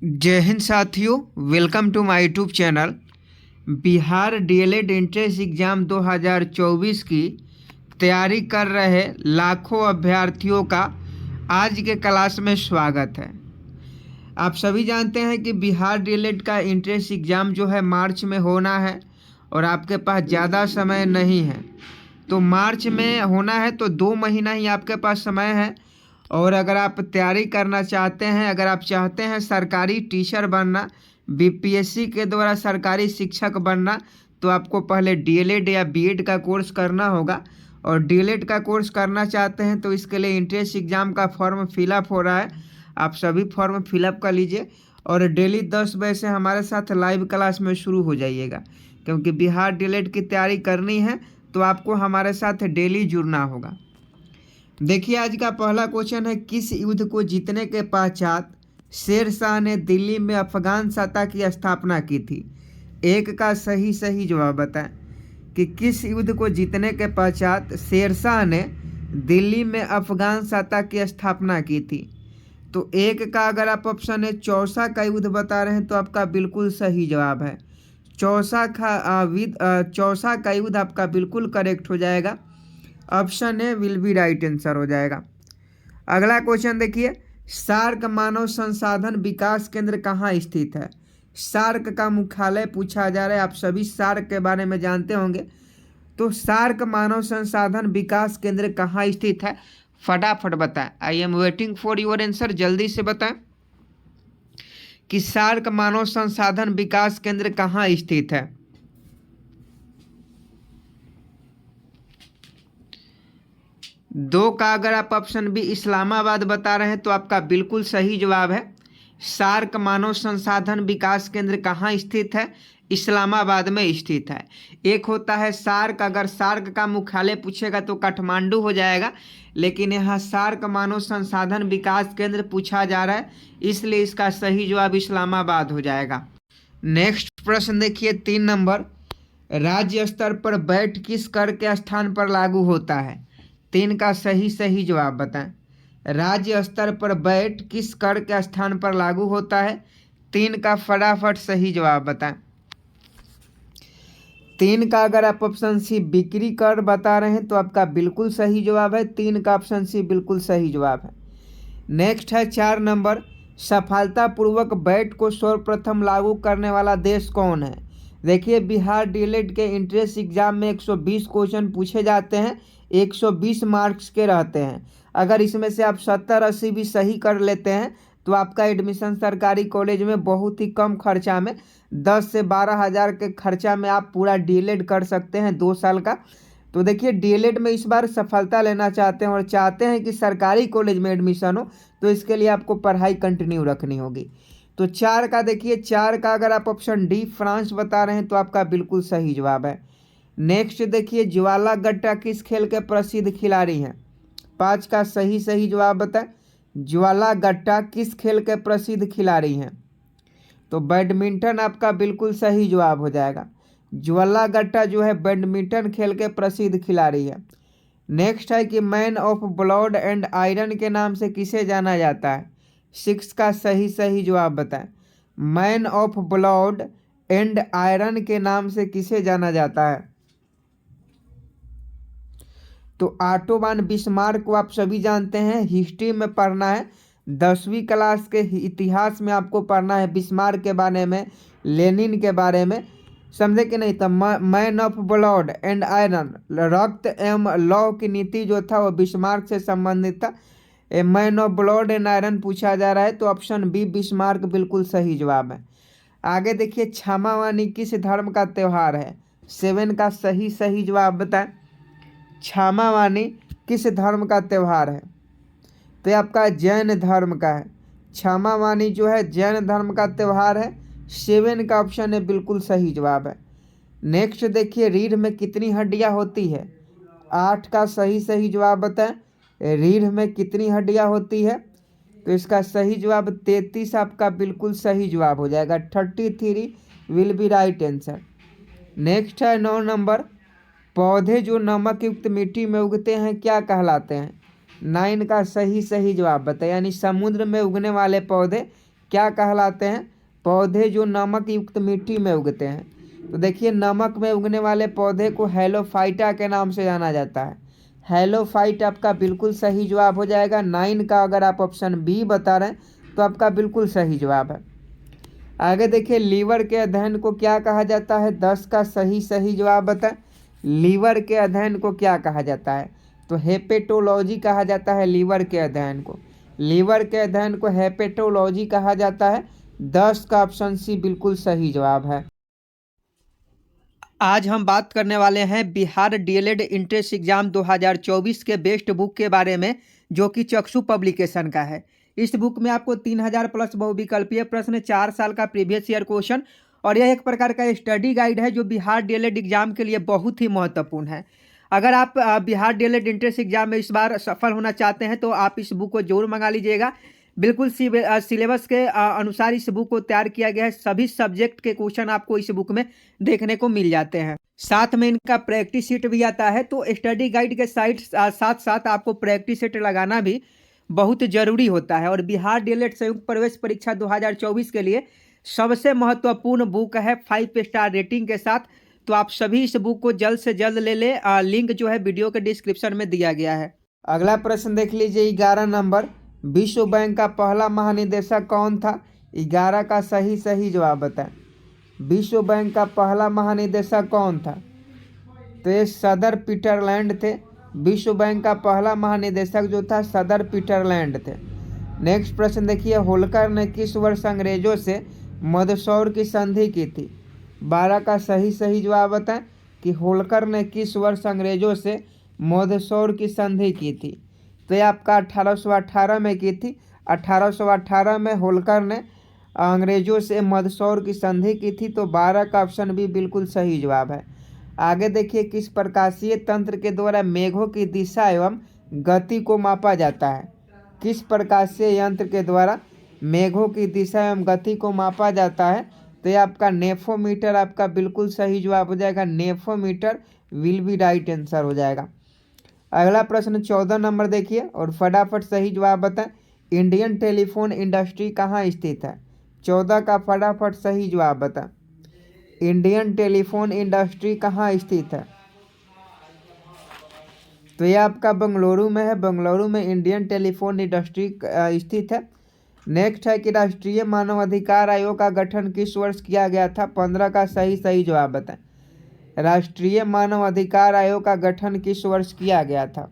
जय हिंद साथियों, welcome to my YouTube channel. Bihar DElEd entrance exam 2024 की तैयारी कर रहे लाखों अभ्यर्थियों का आज के क्लास में स्वागत है। आप सभी जानते हैं कि बिहार डीएलएड का एंट्रेंस एग्ज़ाम जो है मार्च में होना है और आपके पास ज़्यादा समय नहीं है। तो मार्च में होना है तो 2 महीना ही आपके पास समय है। और अगर आप तैयारी करना चाहते हैं, अगर आप चाहते हैं सरकारी टीचर बनना, बीपीएससी के द्वारा सरकारी शिक्षक बनना, तो आपको पहले डीएलएड या बीएड का कोर्स करना होगा। और डीएलएड का कोर्स करना चाहते हैं तो इसके लिए एंट्रेंस एग्ज़ाम का फॉर्म फिलअप हो रहा है। आप सभी फॉर्म फिलअप कर लीजिए और डेली 10 बजे से हमारे साथ लाइव क्लास में शुरू हो जाइएगा, क्योंकि बिहार डीएलएड की तैयारी करनी है तो आपको हमारे साथ डेली जुड़ना होगा। देखिए, आज का पहला क्वेश्चन है, किस युद्ध को जीतने के पश्चात शेर शाह ने दिल्ली में अफगान सत्ता की स्थापना की थी? एक का सही सही जवाब बताएं कि किस युद्ध को जीतने के पश्चात शेर शाह ने दिल्ली में अफगान सत्ता की स्थापना की थी। तो एक का अगर आप ऑप्शन है चौसा का युद्ध बता रहे हैं तो आपका बिल्कुल सही जवाब है। चौसा का युद्ध आपका बिल्कुल करेक्ट हो जाएगा। Option A will be right answer हो जाएगा। अगला क्वेश्चन देखिए, सार्क मानव संसाधन विकास केंद्र कहाँ स्थित है? सार्क का मुख्यालय पूछा जा रहा है। आप सभी सार्क के बारे में जानते होंगे। तो सार्क मानव संसाधन विकास केंद्र कहाँ स्थित है? फटाफट बताएं। I am waiting for your answer. जल्दी से बताएं कि सार्क मानव संसाधन विकास केंद्र कहाँ स्थित है। दो का अगर आप ऑप्शन बी इस्लामाबाद बता रहे हैं तो आपका बिल्कुल सही जवाब है। सार्क मानव संसाधन विकास केंद्र कहाँ स्थित है? इस्लामाबाद में स्थित है। एक होता है सार्क, अगर सार्क का मुख्यालय पूछेगा तो काठमांडू हो जाएगा, लेकिन यहाँ सार्क मानव संसाधन विकास केंद्र पूछा जा रहा है, इसलिए इसका सही जवाब इस्लामाबाद हो जाएगा। नेक्स्ट प्रश्न देखिए, 3 नंबर, राज्य स्तर पर वैट किस कर के स्थान पर लागू होता है? 3 का सही सही जवाब बताएं। राज्य स्तर पर वैट किस कर के स्थान पर लागू होता है? 3 का फटाफट सही जवाब बताएं। 3 का अगर आप ऑप्शन सी बिक्री कर बता रहे हैं तो आपका बिल्कुल सही जवाब है। 3 का ऑप्शन सी बिल्कुल सही जवाब है। नेक्स्ट है 4 नंबर, सफलतापूर्वक वैट को सर्वप्रथम लागू करने वाला देश कौन है? देखिए, बिहार डीएलएड के एंट्रेंस एग्जाम में 120 क्वेश्चन पूछे जाते हैं, 120 मार्क्स के रहते हैं। अगर इसमें से आप 70-80 भी सही कर लेते हैं तो आपका एडमिशन सरकारी कॉलेज में बहुत ही कम खर्चा में 10 से 12 हज़ार के खर्चा में आप पूरा डीएलएड कर सकते हैं 2 साल का। तो देखिए, डीएलएड में इस बार सफलता लेना चाहते हैं और चाहते हैं कि सरकारी कॉलेज में एडमिशन हो, तो इसके लिए आपको पढ़ाई कंटिन्यू रखनी होगी। तो 4 का देखिए, 4 का अगर आप ऑप्शन डी फ्रांस बता रहे हैं तो आपका बिल्कुल सही जवाब है। नेक्स्ट देखिए, ज्वाला गट्टा किस खेल के प्रसिद्ध खिलाड़ी हैं? 5 का सही सही जवाब बताएं। ज्वाला गट्टा किस खेल के प्रसिद्ध खिलाड़ी हैं? तो बैडमिंटन आपका बिल्कुल सही जवाब हो जाएगा। ज्वाला गट्टा जो है बैडमिंटन खेल के प्रसिद्ध खिलाड़ी है। नेक्स्ट है कि man of blood and iron के नाम से किसे जाना जाता है? 6 का सही सही जवाब बताएं। Man of blood and iron के नाम से किसे जाना जाता है? तो ऑटो वान बिस्मार्क को आप सभी जानते हैं, हिस्ट्री में पढ़ना है, 10वीं क्लास के इतिहास में आपको पढ़ना है बिस्मार्क के बारे में, लेनिन के बारे में, समझे कि नहीं? तो man of blood and iron, रक्त एवं लौह की नीति जो था वो बिस्मार्क से संबंधित था। Man of blood and iron पूछा जा रहा है तो ऑप्शन बी बिस्मार्क बिल्कुल सही जवाब है। आगे देखिए, क्षमावानी किस धर्म का त्यौहार है? 7 का सही सही जवाब बताएं। क्षमावानी किस धर्म का त्यौहार है? तो ये आपका जैन धर्म का है। क्षमावानी जो है जैन धर्म का त्यौहार है। 7 का ऑप्शन है बिल्कुल सही जवाब है। नेक्स्ट देखिए, रीढ़ में कितनी हड्डियां होती है? 8 का सही सही जवाब बताएं। रीढ़ में कितनी हड्डियां होती है? तो इसका सही जवाब 33 आपका बिल्कुल सही जवाब हो जाएगा। 33 will be right answer. Next है 9 नंबर, पौधे जो नमक युक्त मिट्टी में उगते हैं क्या कहलाते हैं? 9 का सही सही जवाब बताएं। यानी समुद्र में उगने वाले पौधे क्या कहलाते हैं? पौधे जो नमक युक्त मिट्टी में उगते हैं। तो देखिए नमक में उगने वाले पौधे को हेलोफाइटा के नाम से जाना जाता है। हेलोफाइट आपका बिल्कुल सही जवाब हो जाएगा। 9 का अगर आप ऑप्शन बी बता रहे हैं तो आपका बिल्कुल सही जवाब है। आगे देखिए लीवर के अध्ययन को क्या कहा जाता है? 10 का सही जवाब बताएं। लीवर के अध्ययन को क्या कहा जाता है? तो हेपेटोलॉजी कहा जाता है लीवर के अध्ययन को। लीवर के अध्ययन को हेपेटोलॉजी कहा जाता है। 10 का ऑप्शन सी बिल्कुल सही जवाब है। आज हम बात करने वाले हैं बिहार डीएलएड एंट्रेंस एग्जाम 2024 के बेस्ट बुक के बारे में, जो कि चक्षु पब्लिकेशन का है। इस बुक में आपको 3000 प्लस बहुविकल्पीय प्रश्न, 4 साल का प्रीवियस ईयर क्वेश्चन और यह एक प्रकार का स्टडी गाइड है जो बिहार डीएलएड एग्जाम के लिए बहुत ही महत्वपूर्ण है। अगर आप बिहार डीएलएड एंट्रेंस एग्जाम में इस बार सफल होना चाहते हैं तो आप इस बुक को जरूर मंगा लीजिएगा। बिल्कुल सिलेबस के अनुसार इस बुक को तैयार किया गया है। सभी सब्जेक्ट के क्वेश्चन आपको इस बुक में देखने को मिल जाते हैं। साथ में इनका प्रैक्टिस शीट भी आता है। तो स्टडी गाइड के साथ साथ आपको प्रैक्टिस शीट लगाना भी बहुत जरूरी होता है। और बिहार डीएलएड संयुक्त प्रवेश परीक्षा 2024 के लिए सबसे महत्वपूर्ण बुक है 5 स्टार रेटिंग के साथ। तो आप सभी इस बुक को जल्द से जल्द ले लें। लिंक जो है वीडियो के डिस्क्रिप्शन में दिया गया है। अगला प्रश्न देख लीजिए 11 नंबर। विश्व बैंक का पहला महानिदेशक कौन था? 11 का सही जवाब बताएं। विश्व बैंक का पहला महानिदेशक कौन था? तो ये सदर पीटरलैंड थे। विश्व बैंक का पहला महानिदेशक जो था सदर पीटरलैंड थे। नेक्स्ट प्रश्न देखिए होल्कर ने किस वर्ष अंग्रेजों से मंदसौर की संधि की थी? 12 का सही जवाब बताएं कि होल्कर ने किस वर्ष अंग्रेजों से मंदसौर की संधि की थी? तो ये आपका 1818 में की थी। 1818 में होल्कर ने अंग्रेजों से मंदसौर की संधि की थी। तो 12 का ऑप्शन भी बिल्कुल सही जवाब है। आगे देखिए किस प्रकाशीय तंत्र के द्वारा मेघों की दिशा एवं गति को मापा जाता है? किस प्रकाशीय यंत्र के द्वारा मेघों की दिशा एवं गति को मापा जाता है? तो ये आपका नेफोमीटर आपका बिल्कुल सही जवाब हो जाएगा। नेफोमीटर विल बी राइट आंसर हो जाएगा। अगला प्रश्न 14 नंबर देखिए और फटाफट सही जवाब बताएं। इंडियन टेलीफोन इंडस्ट्री कहाँ स्थित है? 14 का फटाफट सही जवाब बताएं। इंडियन टेलीफोन इंडस्ट्री कहाँ स्थित है? तो यह आपका बेंगलुरु में है। बेंगलुरु में इंडियन टेलीफोन इंडस्ट्री स्थित है। नेक्स्ट है कि राष्ट्रीय मानव अधिकार आयोग का गठन किस वर्ष किया गया था? 15 का सही जवाब बताएं। राष्ट्रीय मानव अधिकार आयोग का गठन किस वर्ष किया गया था?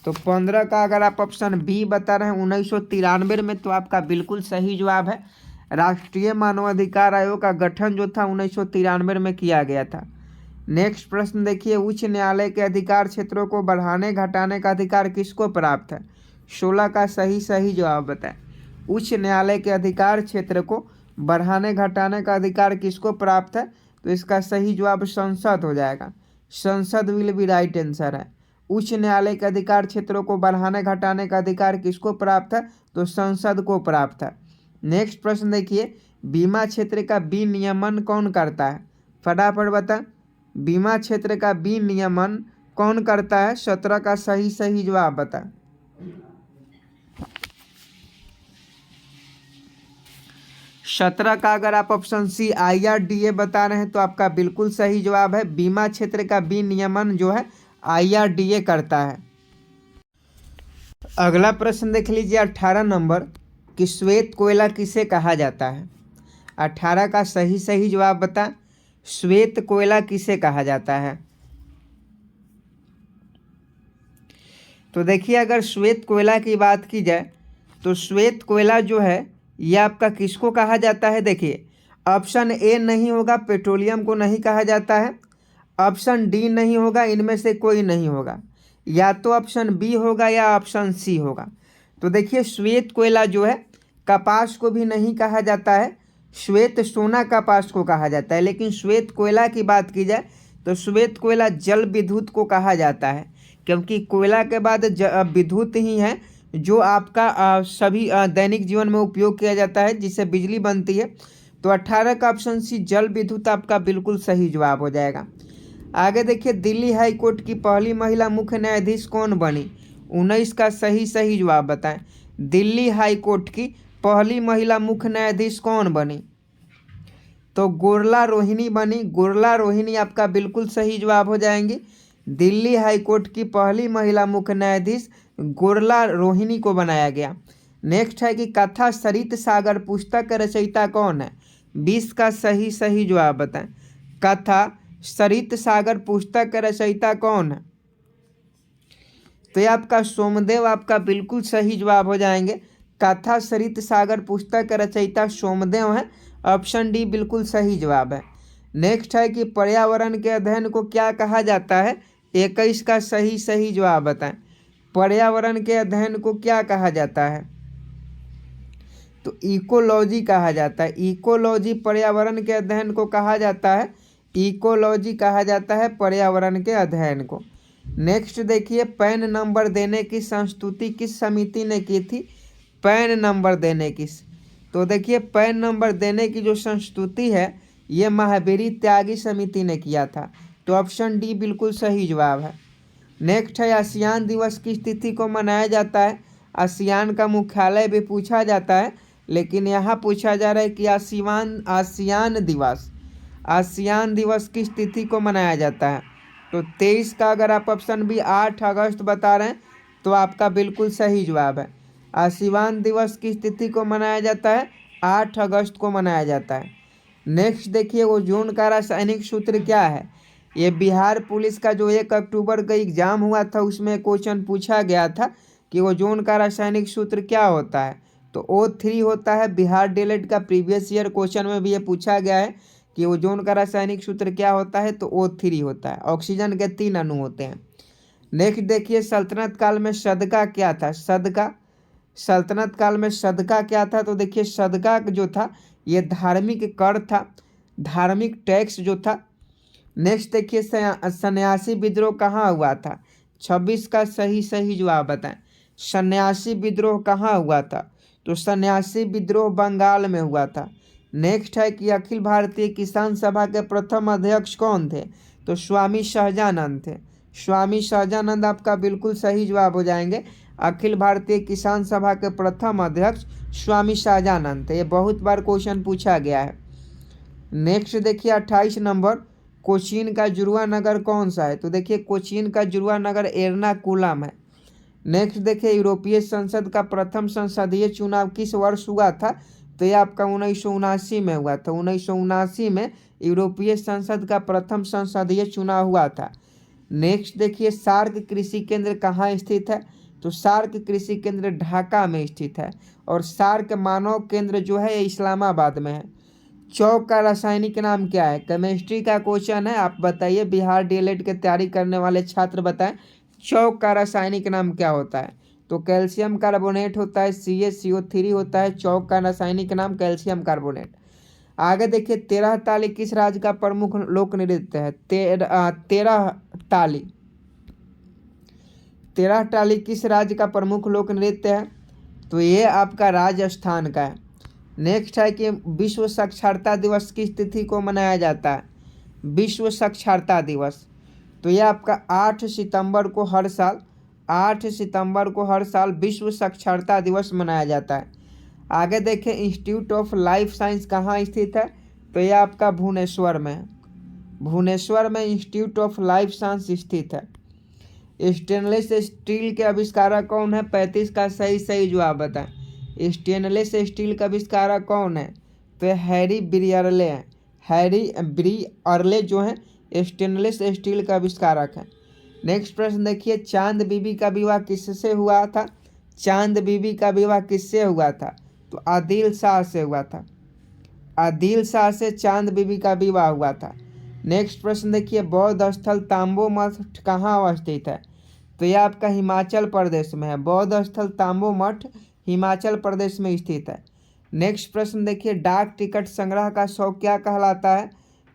तो 15 का अगर आप ऑप्शन बी बता रहे हैं 1993 में, तो आपका बिल्कुल सही जवाब है। राष्ट्रीय मानवाधिकार आयोग का गठन जो था 1993 में किया गया था। नेक्स्ट प्रश्न देखिए उच्च न्यायालय के अधिकार क्षेत्रों को बढ़ाने घटाने का अधिकार किसको प्राप्त है? 16 का सही जवाब बताएं। उच्च न्यायालय के अधिकार क्षेत्र को बढ़ाने घटाने का अधिकार किसको प्राप्त है? तो इसका सही जवाब संसद हो जाएगा। संसद विल बी राइट आंसर है। उच्च न्यायालय के अधिकार क्षेत्रों को बढ़ाने घटाने का अधिकार किसको प्राप्त है? तो संसद को प्राप्त है। नेक्स्ट प्रश्न देखिए बीमा क्षेत्र का विनियमन कौन करता है? फटाफट बता। बीमा क्षेत्र का विनियमन कौन करता है? 17 का सही जवाब बता। सत्रह का अगर आप ऑप्शन सी IRDA बता रहे हैं तो आपका बिल्कुल सही जवाब है। बीमा क्षेत्र का विनियमन जो है IRDA करता है। अगला प्रश्न देख लीजिए 18 नंबर कि श्वेत कोयला किसे कहा जाता है? 18 का सही जवाब बता। श्वेत कोयला किसे कहा जाता है? तो देखिए अगर श्वेत कोयला की बात की जाए तो श्वेत कोयला जो है यह आपका किसको कहा जाता है? देखिए ऑप्शन ए नहीं होगा, पेट्रोलियम को नहीं कहा जाता है। ऑप्शन डी नहीं होगा, इनमें से कोई नहीं होगा। या तो ऑप्शन बी होगा या ऑप्शन सी होगा। तो देखिए श्वेत कोयला जो है कपास को भी नहीं कहा जाता है, श्वेत सोना कपास को कहा जाता है। लेकिन श्वेत कोयला की बात की जाए तो श्वेत कोयला जल विद्युत को कहा जाता है, क्योंकि कोयला के बाद विद्युत ही है जो आपका सभी दैनिक जीवन में उपयोग किया जाता है, जिससे बिजली बनती है। तो 18 का ऑप्शन सी जल विद्युत आपका बिल्कुल सही जवाब हो जाएगा। आगे देखिए दिल्ली हाई कोर्ट की पहली महिला मुख्य न्यायाधीश कौन बनी? 19 का सही जवाब बताएं। दिल्ली हाई कोर्ट की पहली महिला मुख्य न्यायाधीश कौन बनी? तो गुरला रोहिणी बनी। गुरला रोहिणी आपका बिल्कुल सही जवाब हो जाएंगी। दिल्ली हाई कोर्ट की पहली महिला मुख्य न्यायाधीश गुरला रोहिणी को बनाया गया। नेक्स्ट है कि कथा सरित सागर पुस्तक का रचयिता कौन है? 20 का सही जवाब बताएं। कथा सरित सागर पुस्तक का रचयिता कौन है? तो ये आपका सोमदेव आपका बिल्कुल सही जवाब हो जाएंगे। कथा सरित सागर पुस्तक का रचयिता सोमदेव है। ऑप्शन डी बिल्कुल सही जवाब है। नेक्स्ट है कि पर्यावरण के अध्ययन को क्या कहा जाता है? 21 का सही जवाब बताएं। पर्यावरण के अध्ययन को क्या कहा जाता है? तो इकोलॉजी कहा जाता है। इकोलॉजी पर्यावरण के अध्ययन को कहा जाता है। इकोलॉजी कहा जाता है पर्यावरण के अध्ययन को। नेक्स्ट देखिए, पैन नंबर देने की संस्तुति किस समिति ने की थी? पैन नंबर देने की। तो देखिए, पैन नंबर देने की जो संस्तुति है ये महावीरी त्यागी समिति ने किया था। तो ऑप्शन डी बिल्कुल सही जवाब है। नेक्स्ट है, आसियान दिवस किस तिथि को मनाया जाता है? आसियान का मुख्यालय भी पूछा जाता है, लेकिन यहाँ पूछा जा रहा है कि आसियान दिवस किस तिथि को मनाया जाता है? तो 23 का अगर आप ऑप्शन बी 8 अगस्त बता रहे हैं तो आपका बिल्कुल सही जवाब है। आसियान दिवस किस तिथि को मनाया जाता है? 8 अगस्त को मनाया जाता है। नेक्स्ट देखिए, ओजोन का रासायनिक सूत्र क्या है? ये बिहार पुलिस का जो 1 अक्टूबर का एग्जाम हुआ था उसमें क्वेश्चन पूछा गया था कि ओजोन का रासायनिक सूत्र क्या होता है? तो O3 होता है। बिहार डीएलएड का प्रीवियस ईयर क्वेश्चन में भी ये पूछा गया है कि ओजोन का रासायनिक सूत्र क्या होता है? तो O3 होता है। ऑक्सीजन के 3 अणु होते हैं। नेक्स्ट देखिए, सल्तनत काल में सदका क्या था? सल्तनत काल में सदका क्या था? तो देखिए, सदका जो था ये धार्मिक कर था, धार्मिक टैक्स जो था। नेक्स्ट देखिए, सन्यासी विद्रोह कहाँ हुआ था? 26 का सही जवाब बताएं। सन्यासी विद्रोह कहाँ हुआ था? तो सन्यासी विद्रोह बंगाल में हुआ था। नेक्स्ट है कि अखिल भारतीय किसान सभा के प्रथम अध्यक्ष कौन थे? तो स्वामी सहजानंद थे। स्वामी सहजानंद आपका बिल्कुल सही जवाब हो जाएंगे। अखिल भारतीय किसान सभा के प्रथम अध्यक्ष स्वामी सहजानंद थे। ये बहुत बार क्वेश्चन पूछा गया है। नेक्स्ट देखिए, 28 नंबर, कोचीन का जुड़वा नगर कौन सा है? तो देखिए, कोचीन का जुड़वा नगर एर्नाकुलम है। नेक्स्ट देखिए, यूरोपीय संसद का प्रथम संसदीय चुनाव किस वर्ष हुआ था? तो ये आपका 1979 में हुआ था। 1979 में यूरोपीय संसद का प्रथम संसदीय चुनाव हुआ था। नेक्स्ट देखिए, सार्क कृषि केंद्र कहाँ स्थित है? तो सार्क कृषि केंद्र ढाका में स्थित है। और सार्क मानव केंद्र जो है ये इस्लामाबाद में है। चौक का रासायनिक नाम क्या है? केमिस्ट्री का क्वेश्चन है, आप बताइए। बिहार डीएलएड की तैयारी करने वाले छात्र बताएं, चौक का रासायनिक नाम क्या होता है? तो कैल्शियम कार्बोनेट होता है, CaCO3 होता है। चौक का रासायनिक नाम कैल्शियम कार्बोनेट। आगे देखिए, 13 ताली किस राज्य का प्रमुख लोक नृत्य है? 13 ताली किस राज्य का प्रमुख लोक नृत्य है? तो ये आपका राजस्थान का है। नेक्स्ट है कि विश्व साक्षरता दिवस किस तिथि को मनाया जाता है? विश्व साक्षरता दिवस तो ये आपका 8 सितंबर को हर साल विश्व साक्षरता दिवस मनाया जाता है। आगे देखें, इंस्टीट्यूट ऑफ लाइफ साइंस कहाँ स्थित है? तो ये आपका भुवनेश्वर में है। भुवनेश्वर में इंस्टीट्यूट ऑफ लाइफ साइंस स्थित है। स्टेनलेस स्टील के आविष्कारक कौन है? 35 का सही जवाब बताएं। स्टेनलेस स्टील का आविष्कारक कौन है? तो हैरी ब्रियरले हैं। हैरी ब्रियरले जो है स्टेनलेस स्टील का आविष्कारक है। नेक्स्ट प्रश्न देखिए, चांद बीबी का विवाह किससे हुआ था? चांद बीबी का विवाह किससे हुआ था? तो आदिल शाह से हुआ था। आदिल शाह से चांद बीबी का विवाह हुआ था। नेक्स्ट प्रश्न देखिए, बौद्ध स्थल तांबो मठ कहाँ अवस्थित है? तो यह आपका हिमाचल प्रदेश में है। बौद्ध स्थल तांबो मठ हिमाचल प्रदेश में स्थित है। नेक्स्ट प्रश्न देखिए, डाक टिकट संग्रह का शौक क्या कहलाता है?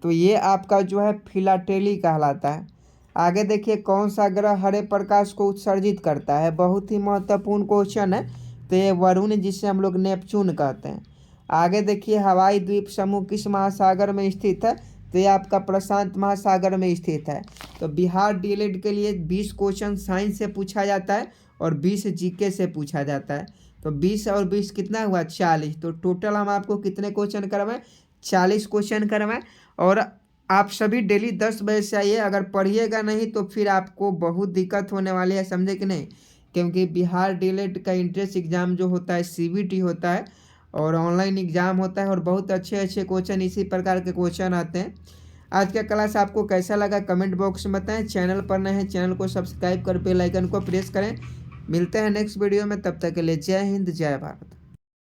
तो ये आपका जो है फिलाटेली कहलाता है। आगे देखिए, कौन सा ग्रह हरे प्रकाश को उत्सर्जित करता है? बहुत ही महत्वपूर्ण क्वेश्चन है। तो ये वरुण, जिसे हम लोग नेपच्यून कहते हैं। आगे देखिए, हवाई द्वीप समूह किस महासागर में स्थित है? तो ये आपका प्रशांत महासागर में स्थित है। तो बिहार डीएलएड के लिए 20 क्वेश्चन साइंस से पूछा जाता है और 20 जीके से पूछा जाता है। तो 20 और 20 कितना हुआ 40। तो टोटल हम आपको कितने क्वेश्चन करवाएं 40 क्वेश्चन करवाएं। और आप सभी डेली 10 बजे से आइए। अगर पढ़िएगा नहीं तो फिर आपको बहुत दिक्कत होने वाली है, समझे कि नहीं। क्योंकि बिहार डीएलएड का इंट्रेंस एग्ज़ाम जो होता है सीबीटी होता है और ऑनलाइन एग्ज़ाम होता है और बहुत अच्छे अच्छे क्वेश्चन इसी प्रकार के क्वेश्चन आते हैं। आज का क्लास आपको कैसा लगा कमेंट बॉक्स में बताएं। चैनल पर नए हैं चैनल को सब्सक्राइब कर बेल आइकन को प्रेस करें। मिलते हैं नेक्स्ट वीडियो में, तब तक के लिए जय हिंद जय भारत।